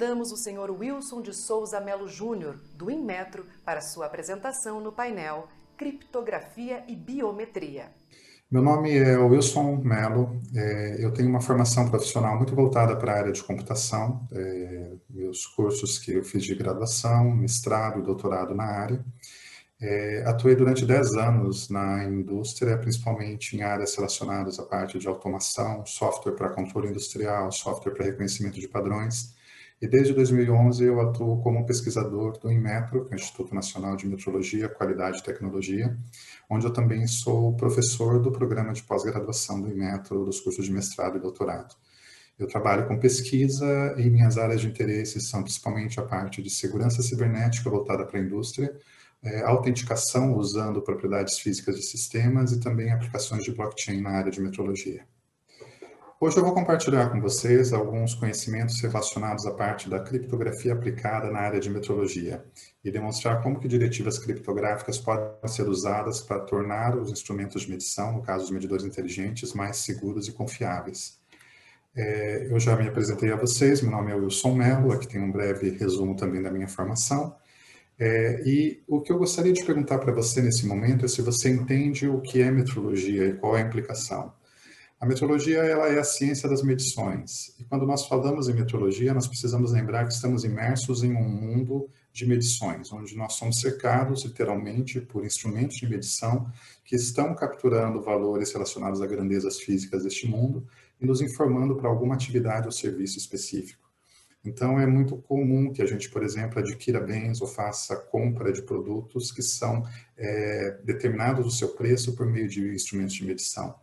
convidamos o senhor Wilson de Souza Melo Júnior, do Inmetro, para sua apresentação no painel Criptografia e Biometria. Meu nome é Wilson Melo, eu tenho uma formação profissional muito voltada para a área de computação, meus cursos que eu fiz de graduação, mestrado e doutorado na área. Atuei durante 10 anos na indústria, principalmente em áreas relacionadas à parte de automação, software para controle industrial, software para reconhecimento de padrões. E desde 2011 eu atuo como pesquisador do Inmetro, que é o Instituto Nacional de Metrologia, Qualidade e Tecnologia, onde eu também sou professor do programa de pós-graduação do Inmetro, dos cursos de mestrado e doutorado. Eu trabalho com pesquisa e minhas áreas de interesse são principalmente a parte de segurança cibernética voltada para a indústria, autenticação usando propriedades físicas de sistemas e também aplicações de blockchain na área de metrologia. Hoje eu vou compartilhar com vocês alguns conhecimentos relacionados à parte da criptografia aplicada na área de metrologia e demonstrar como que diretivas criptográficas podem ser usadas para tornar os instrumentos de medição, no caso os medidores inteligentes, mais seguros e confiáveis. Eu já me apresentei a vocês, meu nome é Wilson Melo, aqui tem um breve resumo também da minha formação. E o que eu gostaria de perguntar para você nesse momento é se você entende o que é metrologia e qual é a implicação. A metrologia ela é a ciência das medições. E quando nós falamos em metrologia, nós precisamos lembrar que estamos imersos em um mundo de medições, onde nós somos cercados, literalmente, por instrumentos de medição que estão capturando valores relacionados a grandezas físicas deste mundo e nos informando para alguma atividade ou serviço específico. Então, é muito comum que a gente, por exemplo, adquira bens ou faça compra de produtos que são determinados o seu preço por meio de instrumentos de medição.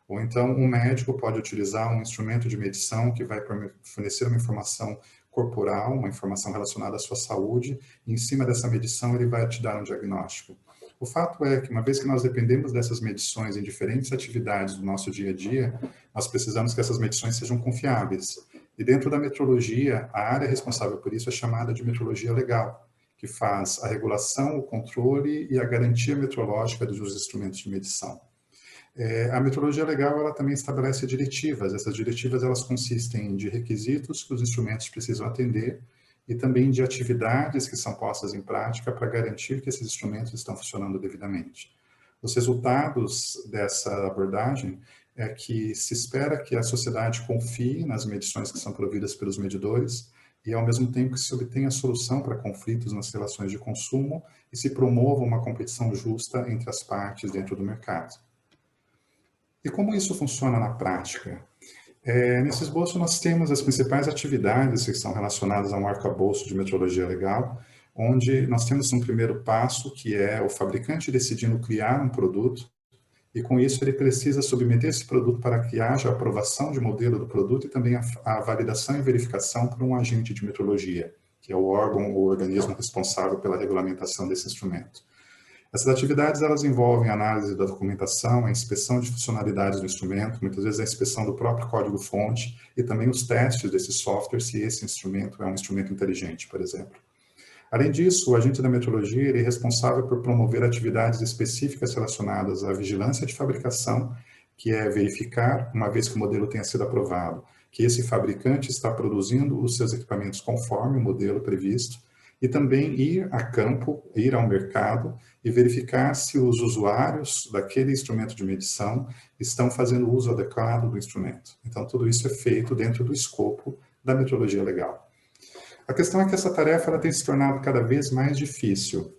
Ou então, um médico pode utilizar um instrumento de medição que vai fornecer uma informação corporal, uma informação relacionada à sua saúde, e em cima dessa medição ele vai te dar um diagnóstico. O fato é que, uma vez que nós dependemos dessas medições em diferentes atividades do nosso dia a dia, nós precisamos que essas medições sejam confiáveis. E dentro da metrologia, a área responsável por isso é chamada de metrologia legal, que faz a regulação, o controle e a garantia metrológica dos instrumentos de medição. A metrologia legal ela também estabelece diretivas. Essas diretivas elas consistem de requisitos que os instrumentos precisam atender e também de atividades que são postas em prática para garantir que esses instrumentos estão funcionando devidamente. Os resultados dessa abordagem é que se espera que a sociedade confie nas medições que são providas pelos medidores e, ao mesmo tempo, que se obtenha solução para conflitos nas relações de consumo e se promova uma competição justa entre as partes dentro do mercado. E como isso funciona na prática? Nesse esboço nós temos as principais atividades que são relacionadas a um arcabouço de metrologia legal, onde nós temos um primeiro passo, que é o fabricante decidindo criar um produto, e com isso ele precisa submeter esse produto para que haja aprovação de modelo do produto e também a validação e verificação por um agente de metrologia, que é o órgão ou organismo responsável pela regulamentação desse instrumento. Essas atividades elas envolvem a análise da documentação, a inspeção de funcionalidades do instrumento, muitas vezes a inspeção do próprio código-fonte e também os testes desse software, se esse instrumento é um instrumento inteligente, por exemplo. Além disso, o agente da metrologia ele é responsável por promover atividades específicas relacionadas à vigilância de fabricação, que é verificar, uma vez que o modelo tenha sido aprovado, que esse fabricante está produzindo os seus equipamentos conforme o modelo previsto, e também ir a campo, ir ao mercado e verificar se os usuários daquele instrumento de medição estão fazendo uso adequado do instrumento. Então, tudo isso é feito dentro do escopo da metrologia legal. A questão é que essa tarefa ela tem se tornado cada vez mais difícil.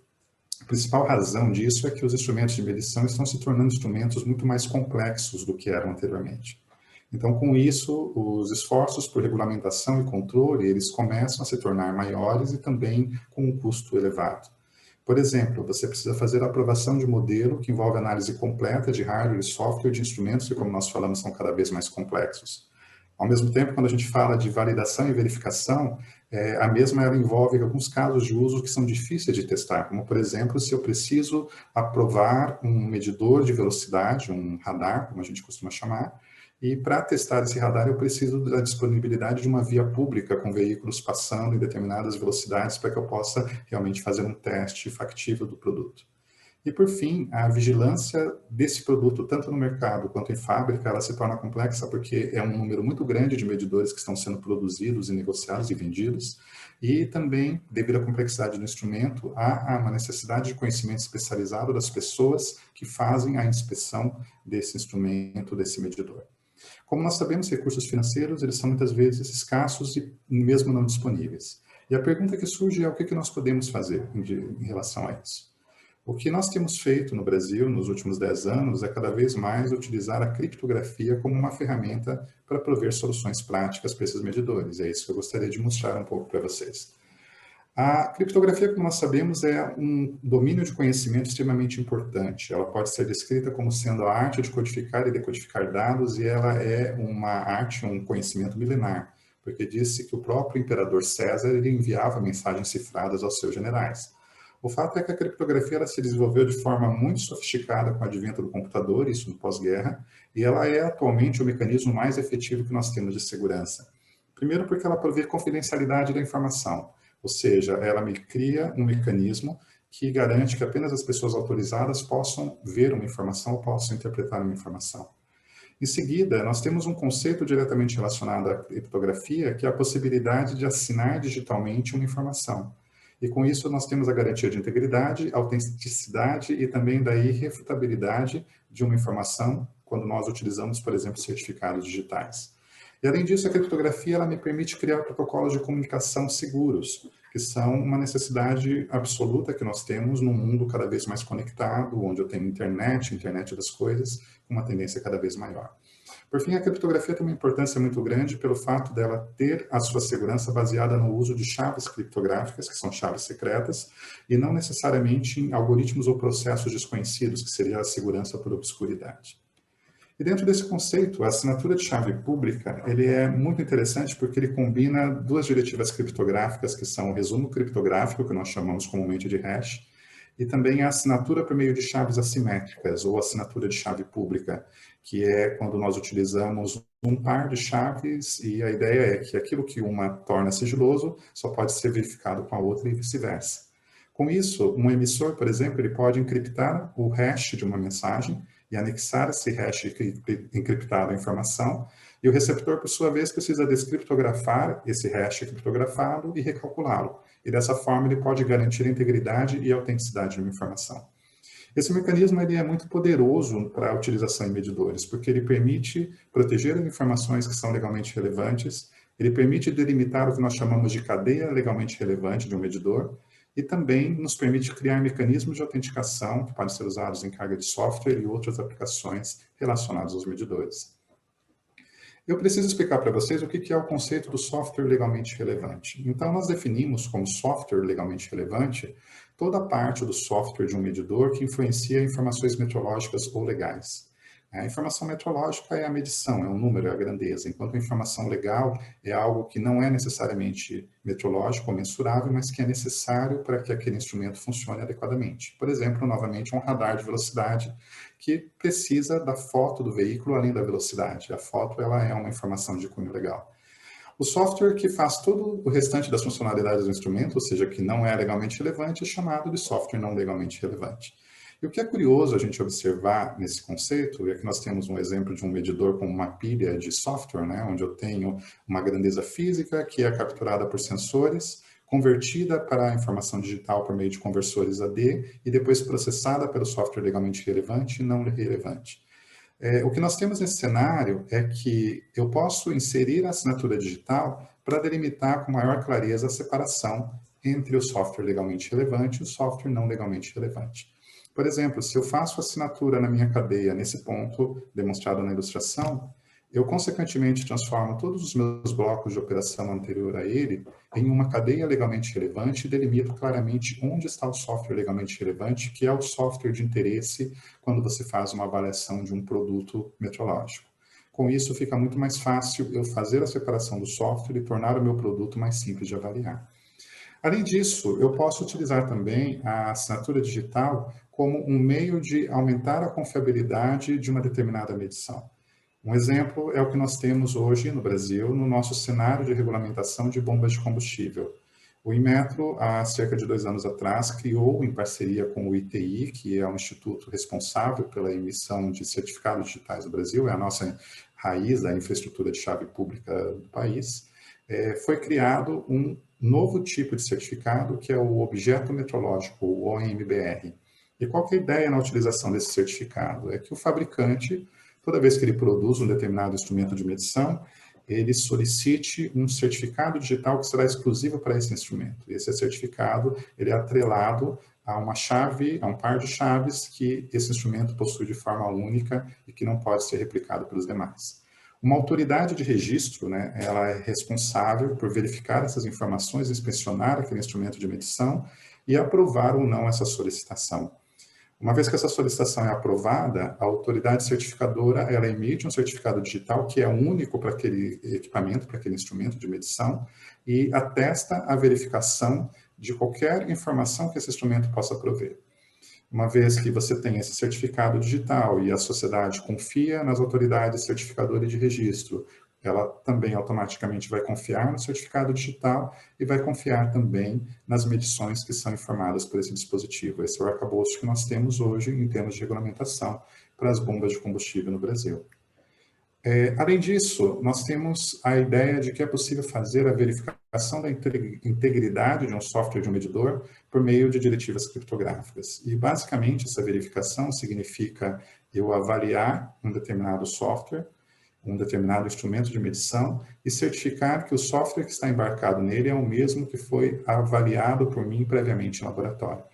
A principal razão disso é que os instrumentos de medição estão se tornando instrumentos muito mais complexos do que eram anteriormente. Então, com isso, os esforços por regulamentação e controle, eles começam a se tornar maiores e também com um custo elevado. Por exemplo, você precisa fazer a aprovação de modelo que envolve análise completa de hardware e software de instrumentos que, como nós falamos, são cada vez mais complexos. Ao mesmo tempo, quando a gente fala de validação e verificação, a mesma ela envolve alguns casos de uso que são difíceis de testar, como, por exemplo, se eu preciso aprovar um medidor de velocidade, um radar, como a gente costuma chamar, e para testar esse radar eu preciso da disponibilidade de uma via pública com veículos passando em determinadas velocidades para que eu possa realmente fazer um teste factível do produto. E, por fim, a vigilância desse produto, tanto no mercado quanto em fábrica, ela se torna complexa porque é um número muito grande de medidores que estão sendo produzidos e negociados e vendidos, e também, devido à complexidade do instrumento, há uma necessidade de conhecimento especializado das pessoas que fazem a inspeção desse instrumento, desse medidor. Como nós sabemos, recursos financeiros, eles são muitas vezes escassos e mesmo não disponíveis. E a pergunta que surge é o que nós podemos fazer em relação a isso. O que nós temos feito no Brasil nos últimos 10 anos é cada vez mais utilizar a criptografia como uma ferramenta para prover soluções práticas para esses medidores. É isso que eu gostaria de mostrar um pouco para vocês. A criptografia, como nós sabemos, é um domínio de conhecimento extremamente importante. Ela pode ser descrita como sendo a arte de codificar e decodificar dados, e ela é uma arte, um conhecimento milenar, porque disse que o próprio imperador César ele enviava mensagens cifradas aos seus generais. O fato é que a criptografia ela se desenvolveu de forma muito sofisticada com o advento do computador, isso no pós-guerra, e ela é atualmente o mecanismo mais efetivo que nós temos de segurança. Primeiro porque ela provê confidencialidade da informação, ou seja, ela me cria um mecanismo que garante que apenas as pessoas autorizadas possam ver uma informação ou possam interpretar uma informação. Em seguida, nós temos um conceito diretamente relacionado à criptografia, que é a possibilidade de assinar digitalmente uma informação. E com isso nós temos a garantia de integridade, autenticidade e também da irrefutabilidade de uma informação quando nós utilizamos, por exemplo, certificados digitais. E além disso, a criptografia ela me permite criar protocolos de comunicação seguros, que são uma necessidade absoluta que nós temos num mundo cada vez mais conectado, onde eu tenho internet das coisas, com uma tendência cada vez maior. Por fim, a criptografia tem uma importância muito grande pelo fato dela ter a sua segurança baseada no uso de chaves criptográficas, que são chaves secretas, e não necessariamente em algoritmos ou processos desconhecidos, que seria a segurança por obscuridade. E dentro desse conceito, a assinatura de chave pública, ele é muito interessante porque ele combina duas diretivas criptográficas, que são o resumo criptográfico, que nós chamamos comumente de hash, e também a assinatura por meio de chaves assimétricas, ou assinatura de chave pública, que é quando nós utilizamos um par de chaves e a ideia é que aquilo que uma torna sigiloso só pode ser verificado com a outra e vice-versa. Com isso, um emissor, por exemplo, ele pode encriptar o hash de uma mensagem e anexar esse hash encriptado à informação, e o receptor, por sua vez, precisa descriptografar esse hash criptografado e recalculá-lo. E dessa forma ele pode garantir a integridade e a autenticidade de uma informação. Esse mecanismo ele é muito poderoso para a utilização em medidores, porque ele permite proteger as informações que são legalmente relevantes, ele permite delimitar o que nós chamamos de cadeia legalmente relevante de um medidor, e também nos permite criar mecanismos de autenticação que podem ser usados em carga de software e outras aplicações relacionadas aos medidores. Eu preciso explicar para vocês o que é o conceito do software legalmente relevante. Então, nós definimos como software legalmente relevante toda a parte do software de um medidor que influencia informações metrológicas ou legais. A informação metrológica é a medição, é o número, é a grandeza, enquanto a informação legal é algo que não é necessariamente metrológico ou mensurável, mas que é necessário para que aquele instrumento funcione adequadamente. Por exemplo, novamente, um radar de velocidade que precisa da foto do veículo além da velocidade. A foto ela é uma informação de cunho legal. O software que faz todo o restante das funcionalidades do instrumento, ou seja, que não é legalmente relevante, é chamado de software não legalmente relevante. E o que é curioso a gente observar nesse conceito é que nós temos um exemplo de um medidor com uma pilha de software, né, onde eu tenho uma grandeza física que é capturada por sensores, convertida para a informação digital por meio de conversores AD e depois processada pelo software legalmente relevante e não relevante. O que nós temos nesse cenário é que eu posso inserir a assinatura digital para delimitar com maior clareza a separação entre o software legalmente relevante e o software não legalmente relevante. Por exemplo, se eu faço assinatura na minha cadeia nesse ponto demonstrado na ilustração, eu consequentemente transformo todos os meus blocos de operação anterior a ele em uma cadeia legalmente relevante e delimito claramente onde está o software legalmente relevante, que é o software de interesse quando você faz uma avaliação de um produto metrológico. Com isso, fica muito mais fácil eu fazer a separação do software e tornar o meu produto mais simples de avaliar. Além disso, eu posso utilizar também a assinatura digital como um meio de aumentar a confiabilidade de uma determinada medição. Um exemplo é o que nós temos hoje no Brasil, no nosso cenário de regulamentação de bombas de combustível. O Inmetro, há cerca de 2 anos atrás, criou, em parceria com o ITI, que é o instituto responsável pela emissão de certificados digitais do Brasil, é a nossa raiz da infraestrutura de chave pública do país, foi criado um novo tipo de certificado, que é o Objeto Metrológico, o OMBR. E qual que é a ideia na utilização desse certificado? É que o fabricante, toda vez que ele produz um determinado instrumento de medição, ele solicite um certificado digital que será exclusivo para esse instrumento. Esse certificado, ele é atrelado a uma chave, a um par de chaves que esse instrumento possui de forma única e que não pode ser replicado pelos demais. Uma autoridade de registro, né, ela é responsável por verificar essas informações, inspecionar aquele instrumento de medição e aprovar ou não essa solicitação. Uma vez que essa solicitação é aprovada, a autoridade certificadora, ela emite um certificado digital que é único para aquele equipamento, para aquele instrumento de medição, e atesta a verificação de qualquer informação que esse instrumento possa prover. Uma vez que você tem esse certificado digital e a sociedade confia nas autoridades certificadoras de registro, ela também automaticamente vai confiar no certificado digital e vai confiar também nas medições que são informadas por esse dispositivo. Esse é o arcabouço que nós temos hoje em termos de regulamentação para as bombas de combustível no Brasil. Além disso, nós temos a ideia de que é possível fazer a verificação da integridade de um software de um medidor por meio de diretivas criptográficas. E, basicamente, essa verificação significa eu avaliar um determinado software, um determinado instrumento de medição e certificar que o software que está embarcado nele é o mesmo que foi avaliado por mim previamente no laboratório.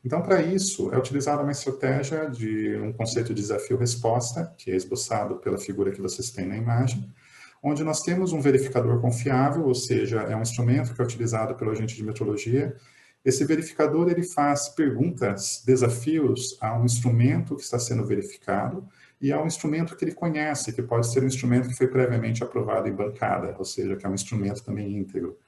Então, para isso, é utilizada uma estratégia de um conceito de desafio-resposta, que é esboçado pela figura que vocês têm na imagem, onde nós temos um verificador confiável, ou seja, é um instrumento que é utilizado pelo agente de metrologia. Esse verificador, ele faz perguntas, desafios a um instrumento que está sendo verificado e a um instrumento que ele conhece, que pode ser um instrumento que foi previamente aprovado em bancada, ou seja, que é um instrumento também íntegro.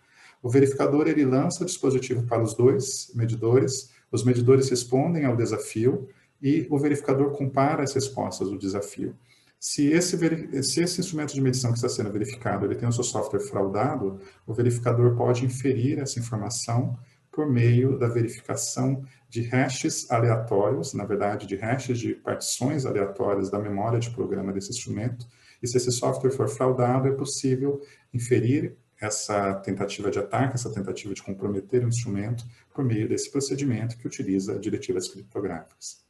O verificador, ele lança o dispositivo para os dois medidores, os medidores respondem ao desafio e o verificador compara as respostas do desafio. Se esse instrumento de medição que está sendo verificado, ele tem o seu software fraudado, o verificador pode inferir essa informação por meio da verificação de hashes aleatórios, na verdade, de hashes de partições aleatórias da memória de programa desse instrumento, e se esse software for fraudado, é possível inferir essa tentativa de ataque, essa tentativa de comprometer o instrumento por meio desse procedimento que utiliza diretivas criptográficas.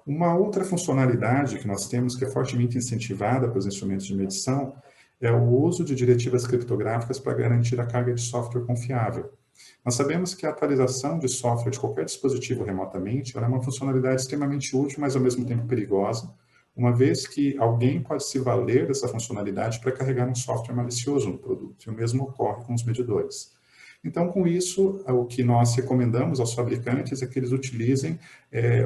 Uma outra funcionalidade que nós temos que é fortemente incentivada para os instrumentos de medição é o uso de diretivas criptográficas para garantir a carga de software confiável. Nós sabemos que a atualização de software de qualquer dispositivo remotamente é uma funcionalidade extremamente útil, mas ao mesmo tempo perigosa, uma vez que alguém pode se valer dessa funcionalidade para carregar um software malicioso no produto, e o mesmo ocorre com os medidores. Então, com isso, o que nós recomendamos aos fabricantes é que eles utilizem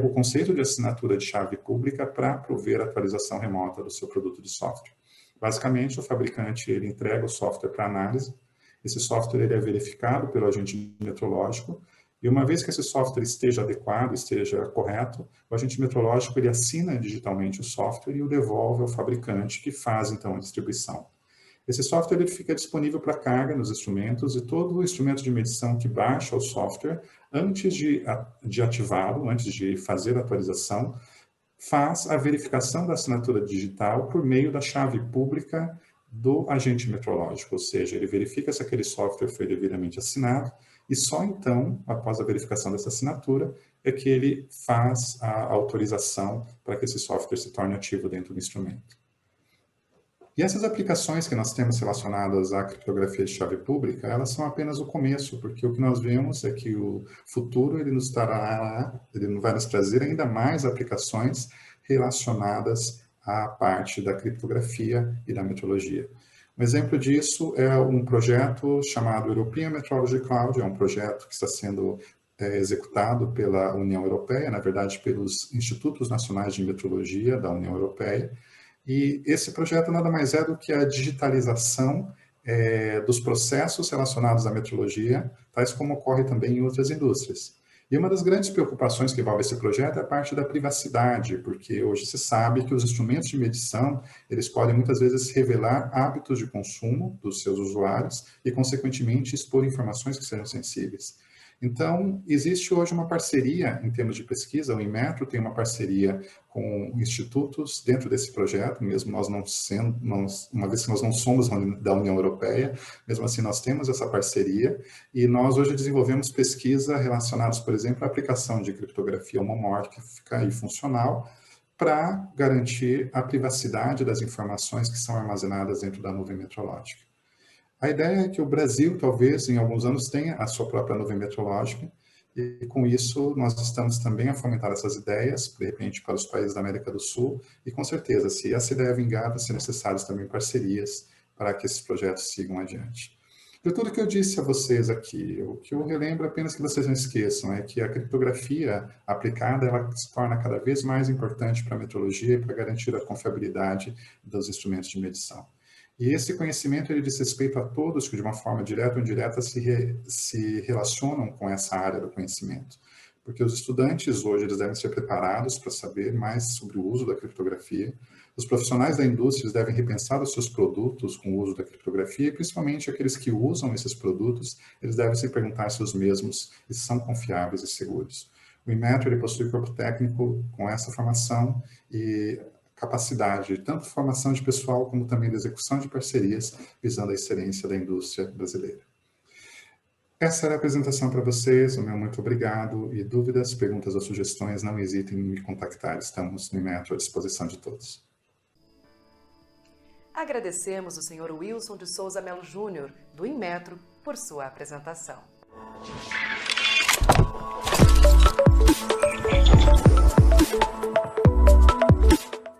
o conceito de assinatura de chave pública para prover a atualização remota do seu produto de software. Basicamente, o fabricante ele entrega o software para análise, esse software ele é verificado pelo agente metrológico, e uma vez que esse software esteja adequado, esteja correto, o agente metrológico ele assina digitalmente o software e o devolve ao fabricante, que faz, então, a distribuição. Esse software ele fica disponível para carga nos instrumentos e todo o instrumento de medição que baixa o software, antes de ativá-lo, antes de fazer a atualização, faz a verificação da assinatura digital por meio da chave pública do agente metrológico, ou seja, ele verifica se aquele software foi devidamente assinado e só então, após a verificação dessa assinatura, é que ele faz a autorização para que esse software se torne ativo dentro do instrumento. E essas aplicações que nós temos relacionadas à criptografia de chave pública, elas são apenas o começo, porque o que nós vemos é que o futuro ele vai nos trazer ainda mais aplicações relacionadas à parte da criptografia e da metrologia. Um exemplo disso é um projeto chamado European Metrology Cloud, é um projeto que está sendo executado pela União Europeia, na verdade pelos Institutos Nacionais de Metrologia da União Europeia, e esse projeto nada mais é do que a digitalização dos processos relacionados à metrologia, tais como ocorre também em outras indústrias. E uma das grandes preocupações que envolve esse projeto é a parte da privacidade, porque hoje se sabe que os instrumentos de medição, eles podem muitas vezes revelar hábitos de consumo dos seus usuários e, consequentemente, expor informações que sejam sensíveis. Então, existe hoje uma parceria em termos de pesquisa, o Inmetro tem uma parceria com institutos dentro desse projeto, mesmo nós não sendo, uma vez que nós não somos da União Europeia, mesmo assim nós temos essa parceria, e nós hoje desenvolvemos pesquisa relacionadas, por exemplo, à aplicação de criptografia homomórfica e funcional para garantir a privacidade das informações que são armazenadas dentro da nuvem metrológica. A ideia é que o Brasil, talvez, em alguns anos, tenha a sua própria nuvem metrológica, e com isso nós estamos também a fomentar essas ideias, de repente, para os países da América do Sul, e com certeza, se essa ideia vingar, vai ser necessárias também parcerias para que esses projetos sigam adiante. De tudo que eu disse a vocês aqui, o que eu relembro apenas que vocês não esqueçam é que a criptografia aplicada, ela se torna cada vez mais importante para a metrologia e para garantir a confiabilidade dos instrumentos de medição. E esse conhecimento, ele diz respeito a todos que, de uma forma direta ou indireta, se relacionam com essa área do conhecimento. Porque os estudantes, hoje, eles devem ser preparados para saber mais sobre o uso da criptografia. Os profissionais da indústria devem repensar os seus produtos com o uso da criptografia, e principalmente aqueles que usam esses produtos, eles devem se perguntar se os mesmos são confiáveis e seguros. O Inmetro, ele possui corpo técnico com essa formação e capacidade, tanto de formação de pessoal, como também de execução de parcerias, visando a excelência da indústria brasileira. Essa era a apresentação para vocês, o meu muito obrigado, e dúvidas, perguntas ou sugestões, não hesitem em me contactar, estamos no Inmetro à disposição de todos. Agradecemos o Sr. Wilson de Souza Melo Júnior, do Inmetro, por sua apresentação.